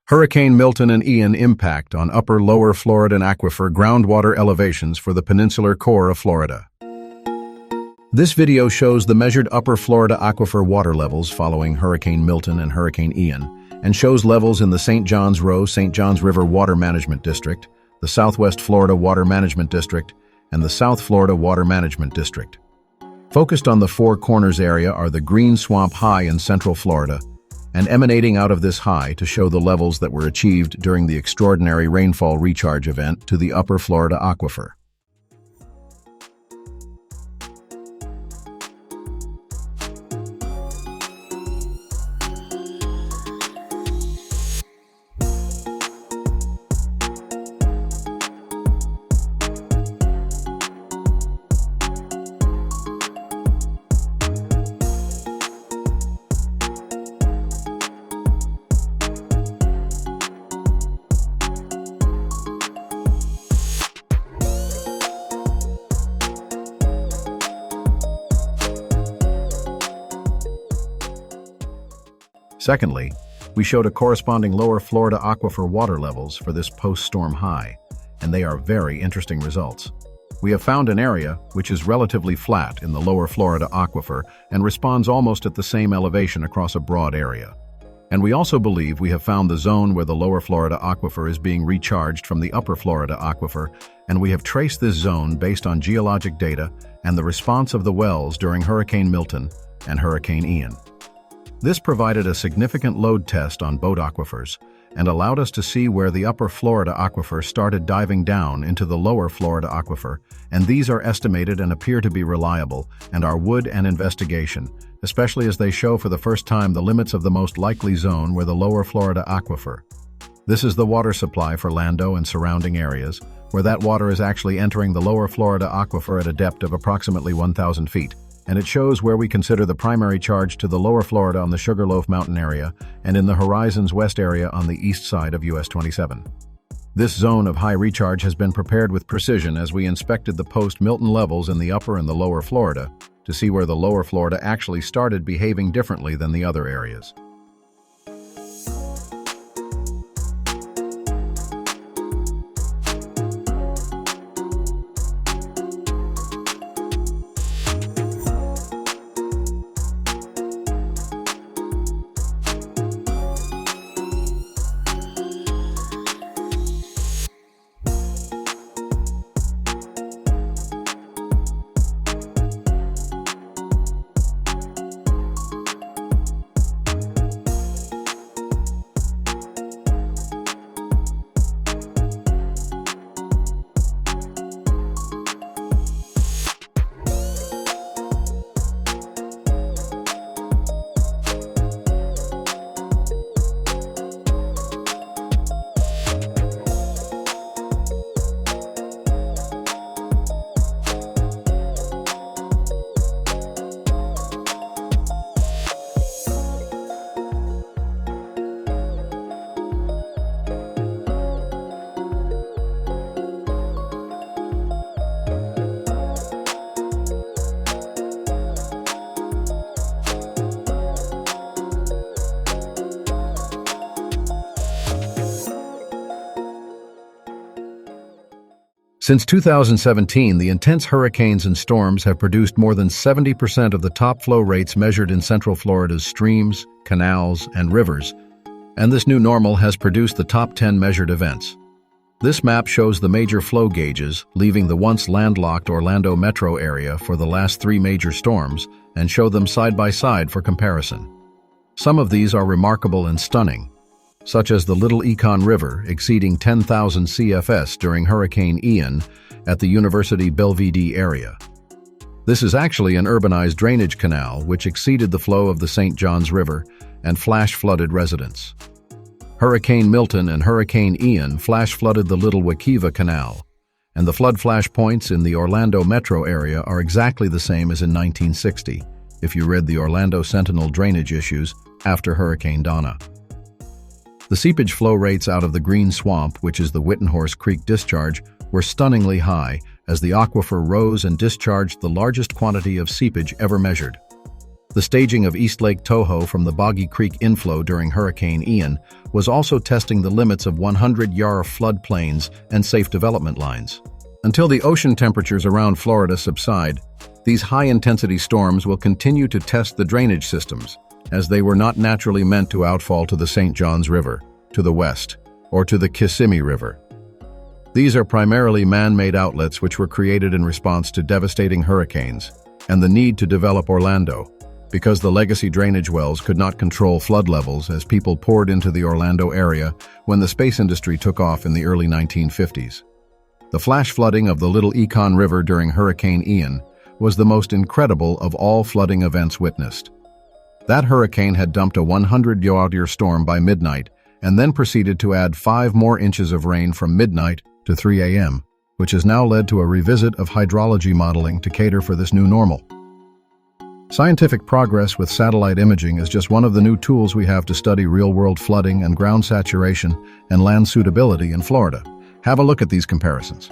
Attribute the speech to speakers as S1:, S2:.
S1: Hurricane Milton and Ian impact on upper-lower Floridan aquifer groundwater elevations for the peninsular core of Florida. This video shows the measured upper Florida aquifer water levels following Hurricane Milton and Hurricane Ian, and shows levels in the St. Johns River Water Management District, the Southwest Florida Water Management District, and the South Florida Water Management District. Focused on the Four Corners area are the Green Swamp High in Central Florida, and emanating out of this high to show the levels that were achieved during the extraordinary rainfall recharge event to the upper Florida aquifer. Secondly, we showed a corresponding lower Florida aquifer water levels for this post-storm high, and they are very interesting results. We have found an area which is relatively flat in the lower Florida aquifer and responds almost at the same elevation across a broad area. And we also believe we have found the zone where the lower Florida aquifer is being recharged from the upper Florida aquifer, and we have traced this zone based on geologic data and the response of the wells during Hurricane Milton and Hurricane Ian. This provided a significant load test on both aquifers and allowed us to see where the upper Florida aquifer started diving down into the lower Florida aquifer, and these are estimated and appear to be reliable and are wood and investigation, especially as they show for the first time the limits of the most likely zone where the lower Florida aquifer. This is the water supply for Lando and surrounding areas, where that water is actually entering the lower Florida aquifer at a depth of approximately 1,000 feet. And it shows where we consider the primary charge to the lower Florida on the Sugarloaf Mountain area and in the Horizons West area on the east side of US 27. This zone of high recharge has been prepared with precision as we inspected the post-Milton levels in the upper and the lower Florida to see where the lower Florida actually started behaving differently than the other areas. Since 2017, the intense hurricanes and storms have produced more than 70% of the top flow rates measured in Central Florida's streams, canals, and rivers, and this new normal has produced the top 10 measured events. This map shows the major flow gauges, leaving the once landlocked Orlando metro area for the last 3 major storms, and show them side by side for comparison. Some of these are remarkable and stunning, such as the Little Econ River exceeding 10,000 CFS during Hurricane Ian at the University Belvidere area. This is actually an urbanized drainage canal which exceeded the flow of the St. Johns River and flash-flooded residents. Hurricane Milton and Hurricane Ian flash-flooded the Little Aquifer Canal, and the flood flash points in the Orlando metro area are exactly the same as in 1960, if you read the Orlando Sentinel drainage issues after Hurricane Donna. The seepage flow rates out of the Green Swamp, which is the Whittenhorse Creek discharge, were stunningly high as the aquifer rose and discharged the largest quantity of seepage ever measured. The staging of East Lake Tahoe from the Boggy Creek inflow during Hurricane Ian was also testing the limits of 100-yard floodplains and safe development lines. Until the ocean temperatures around Florida subside, these high-intensity storms will continue to test the drainage systems, as they were not naturally meant to outfall to the St. Johns River, to the west, or to the Kissimmee River. These are primarily man-made outlets which were created in response to devastating hurricanes and the need to develop Orlando, because the legacy drainage wells could not control flood levels as people poured into the Orlando area when the space industry took off in the early 1950s. The flash flooding of the Little Econ River during Hurricane Ian was the most incredible of all flooding events witnessed. That hurricane had dumped a 100-yard storm by midnight and then proceeded to add 5 more inches of rain from midnight to 3 a.m., which has now led to a revisit of hydrology modeling to cater for this new normal. Scientific progress with satellite imaging is just one of the new tools we have to study real-world flooding and ground saturation and land suitability in Florida. Have a look at these comparisons.